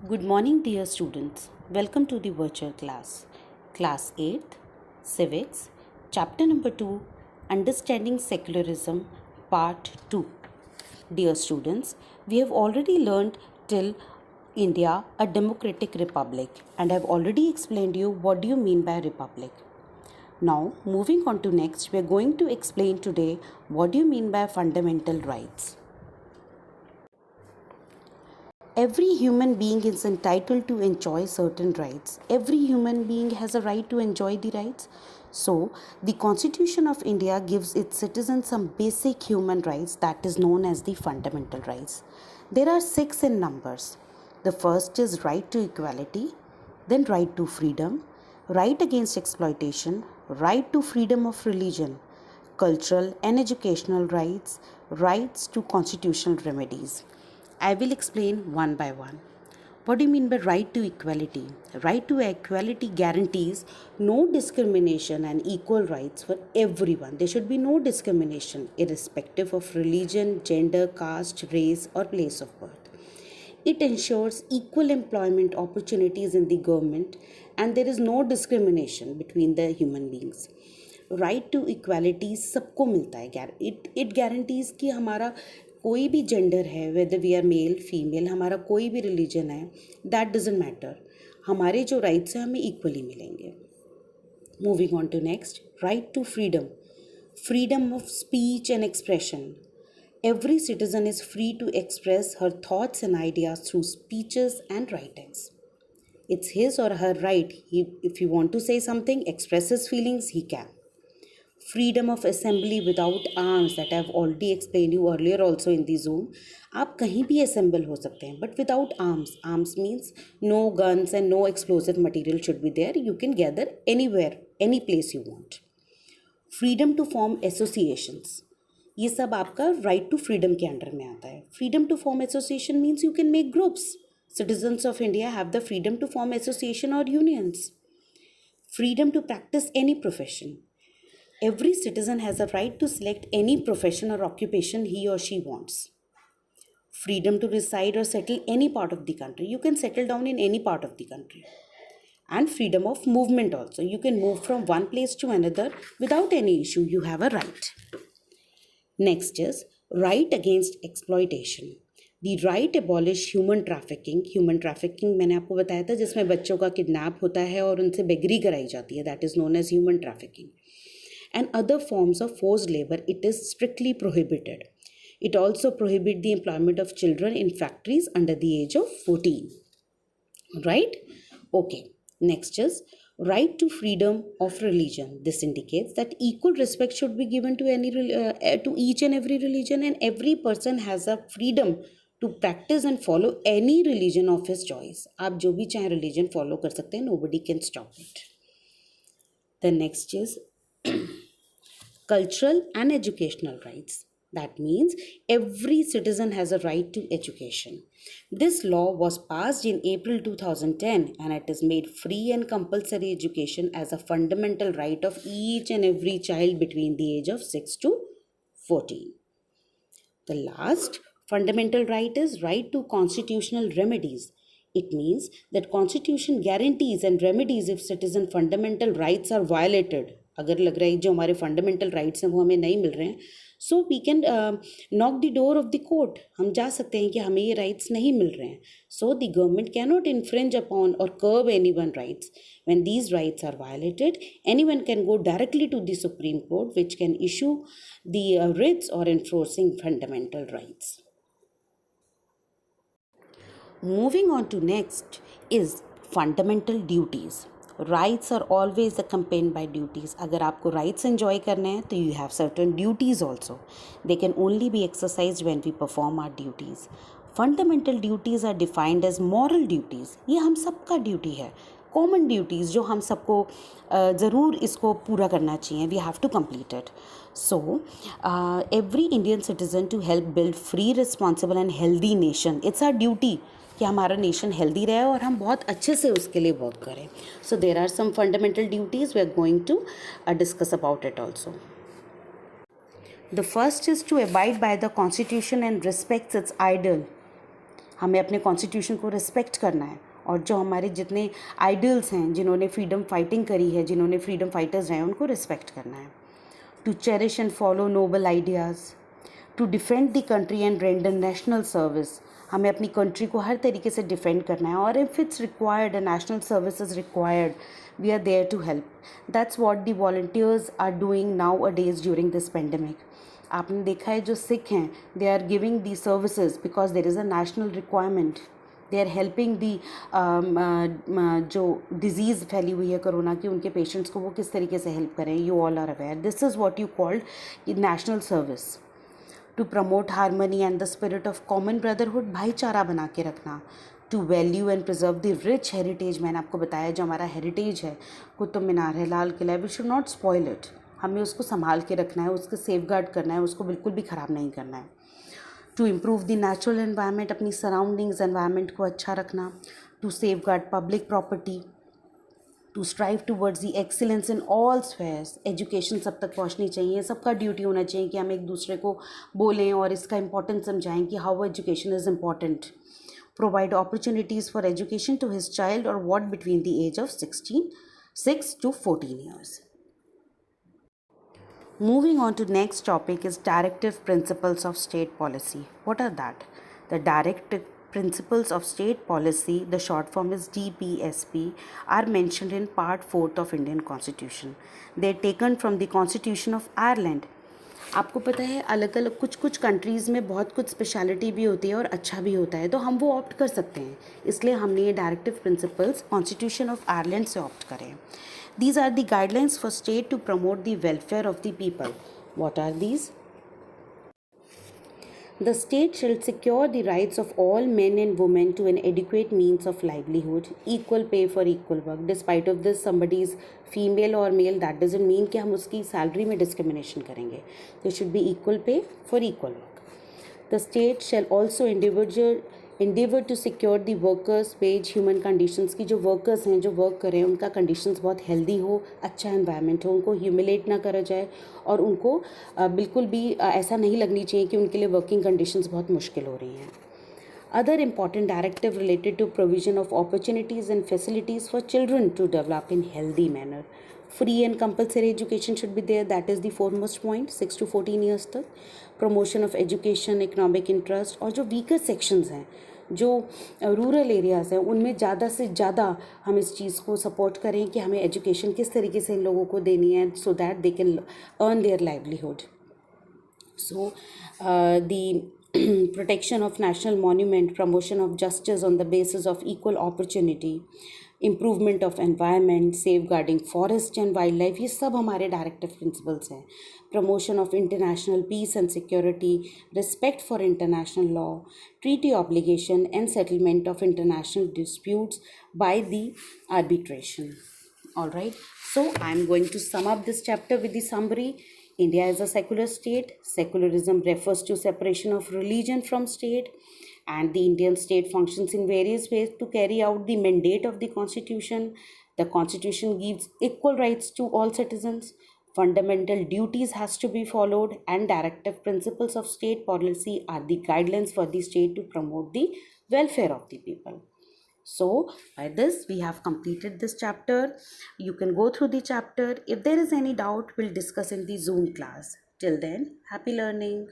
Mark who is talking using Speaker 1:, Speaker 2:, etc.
Speaker 1: Good morning, dear students. Welcome to the virtual class. Class 8th, Civics, Chapter number 2, Understanding Secularism, Part 2. Dear students, we have already learned till India, a democratic republic, and I have already explained you what do you mean by republic. Now, moving on to next, we are going to explain today what do you mean by fundamental rights. Every human being is entitled to enjoy certain rights. Every human being has a right to enjoy the rights. So, the Constitution of India gives its citizens some basic human rights that is known as the fundamental rights. There are 6 in numbers. The first is right to equality, then right to freedom, right against exploitation, right to freedom of religion, cultural and educational rights, rights to constitutional remedies. I will explain one by one. What do you mean by right to equality? Right to equality guarantees no discrimination and equal rights for everyone. There should be no discrimination irrespective of religion, gender, caste, race, or place of birth. It ensures equal employment opportunities in the government and there is no discrimination between the human beings. Right to equality सबको मिलता है it guarantees कि हमारा कोई भी gender है whether we are male female हमारा कोई भी रिलीजन है दैट डजेंट मैटर हमारे जो राइट्स हैं हमें इक्वली मिलेंगे moving on to next right to freedom of speech and expression Every citizen is free to express her thoughts and ideas through speeches and writings. It's his or her right. If you want to say something, express his feelings, he can. Freedom of assembly without arms that I've already explained you earlier also in the Zoom. आप कहीं भी assemble हो सकते हैं but without arms. Arms means no guns and no explosive material should be there. You can gather anywhere, any place you want. Freedom to form associations. ये सब आपका right to freedom के अंडर में आता है freedom to form association means you can make groups citizens of India have the freedom to form association और unions freedom to practise any profession every citizen has a right to select any profession or occupation he or she wants freedom to reside or settle any part of the country you can settle down in any part of the country and freedom of movement also you can move from one place to another without any issue you have a right. Next is right against exploitation. The right abolish human trafficking. Human trafficking मैंने आपको बताया था जिसमें बच्चों का kidnap होता है और उनसे बेगरी कराई जाती है that is known as human trafficking. And other forms of forced labor it is strictly prohibited. It also prohibits the employment of children in factories under the age of 14. Right? Okay. Next is right to freedom of religion. This indicates that equal respect should be given to to each and every religion and every person has a freedom to practice and follow any religion of his choice. आप जो भी चाहे religion follow कर सकते हैं nobody can stop it. The next is cultural and educational rights. That means every citizen has a right to education. This law was passed in April 2010 and it has made free and compulsory education as a fundamental right of each and every child between the age of 6 to 14. The last fundamental right is right to constitutional remedies. It means that constitution guarantees and remedies if citizen fundamental rights are violated. अगर लग रहा है जो हमारे fundamental rights हैं वो हमें नहीं मिल रहे हैं so we can knock the door of the court हम जा सकते हैं कि हमें ये राइट्स नहीं मिल रहे हैं so the government can not infringe upon और curb any one rights when these rights are violated anyone can go directly to the Supreme Court which can issue the writs or enforcing fundamental rights. Moving on to next is fundamental duties. Rights are always accompanied by duties. अगर आपको rights enjoy करने हैं तो you have certain duties also. They can only be exercised when we perform our duties. Fundamental duties are defined as moral duties. ये हम सबका duty है common duties जो हम सबको ज़रूर इसको पूरा करना चाहिए we have to complete it so every Indian citizen to help build free responsible and healthy nation it's our duty कि हमारा नेशन हेल्दी रहे और हम बहुत अच्छे से उसके लिए वर्क करें so there are some fundamental duties we are going to discuss about it also the first is to abide by the constitution and respects its ideal हमें अपने कॉन्स्टिट्यूशन को रिस्पेक्ट करना है, और जो हमारे जितने आइडल्स हैं, जिन्होंने फ्रीडम फाइटिंग करी है, जिन्होंने फ्रीडम फाइटर्स हैं, उनको रिस्पेक्ट करना है. To cherish and follow noble ideas, to defend the country and render national service. हमें अपनी कंट्री को हर तरीके से डिफेंड करना है, और if it's required a national service is required, we are there to help. That's what the volunteers are doing nowadays during this pandemic. आपने देखा है जो सिख हैं, they are giving the services because there is a national requirement. They are helping the जो disease फैली हुई है corona की, उनके पेशेंट्स को वो किस तरीके से हेल्प करें. You all are aware. This is what you called national service. To promote harmony and the spirit of common brotherhood, भाईचारा बना के रखना. To value and preserve the rich heritage. मैंने आपको बताया जो हमारा हेरिटेज है, कुतुब मीनार है, लाल किला है, we should not spoil it. हमें उसको संभाल के रखना है, उसको सेफ गार्ड करना है, उसको बिल्कुल भी ख़राब नहीं करना है. To improve the natural environment, अपनी सराउंडिंग्स एनवायरनमेंट को अच्छा रखना. To safeguard public property. To strive towards the excellence in all spheres. Education सब तक पहुंचनी चाहिए, सबका ड्यूटी होना चाहिए कि हम एक दूसरे को बोलें और इसका इंपॉर्टेंस समझाएं कि how education is important. Provide opportunities for education to his child और ward between the age of 6 to 14 years. Moving on to next topic is Directive Principles of State Policy. What are that? The Directive Principles of State Policy, the short form is DPSP, are mentioned in Part 4th of Indian Constitution. They are taken from the Constitution of Ireland. आपको पता है अलग अलग कुछ कुछ countries में बहुत कुछ स्पेशलिटी भी होती है और अच्छा भी होता है, तो हम वो ऑप्ट कर सकते हैं. इसलिए हमने ये directive principles constitution of Ireland से ऑप्ट करें. These are the guidelines for state to promote the welfare of the people. What are these? The state shall secure the rights of all men and women to an adequate means of livelihood, equal pay for equal work. Despite of this, somebody is female or male, that doesn't mean कि हम उसकी salary में discrimination करेंगे. There should be equal pay for equal work. The state shall also endeavor to secure the workers wage human conditions, की जो workers हैं जो work कर रहे हैं उनका कंडीशंस बहुत हेल्दी हो, अच्छा एनवायरनमेंट हो, उनको ह्यूमिलेट ना करा जाए, और उनको बिल्कुल भी ऐसा नहीं लगनी चाहिए कि उनके लिए वर्किंग कंडीशंस बहुत मुश्किल हो रही हैं. Other important directive related to provision of opportunities and facilities for children to develop in healthy manner. Free and compulsory education should be there. That is the foremost point. 6 to 14 years तक. Promotion of education, economic interest, और जो weaker sections हैं, जो rural areas हैं, उनमें ज़्यादा से ज़्यादा हम इस चीज़ को सपोर्ट करें कि हमें एजुकेशन किस तरीके से इन लोगों को देनी है, so that they can earn their livelihood. So, the protection of national monument, promotion of justice on the basis of equal opportunity, improvement of environment, safeguarding forest and wildlife, ये सब हमारे डायरेक्टिव प्रिंसिपल्स हैं. Promotion of international peace and security, respect for international law, treaty obligation and settlement of international disputes by the arbitration. All right. So I'm going to sum up this chapter with the summary. India is a secular state. Secularism refers to separation of religion from state, and the Indian state functions in various ways to carry out the mandate of the Constitution. The Constitution gives equal rights to all citizens. Fundamental duties has to be followed, and directive principles of state policy are the guidelines for the state to promote the welfare of the people. So by this we have completed this chapter. You can go through the chapter. If there is any doubt, we'll discuss in the Zoom class. Till then, happy learning.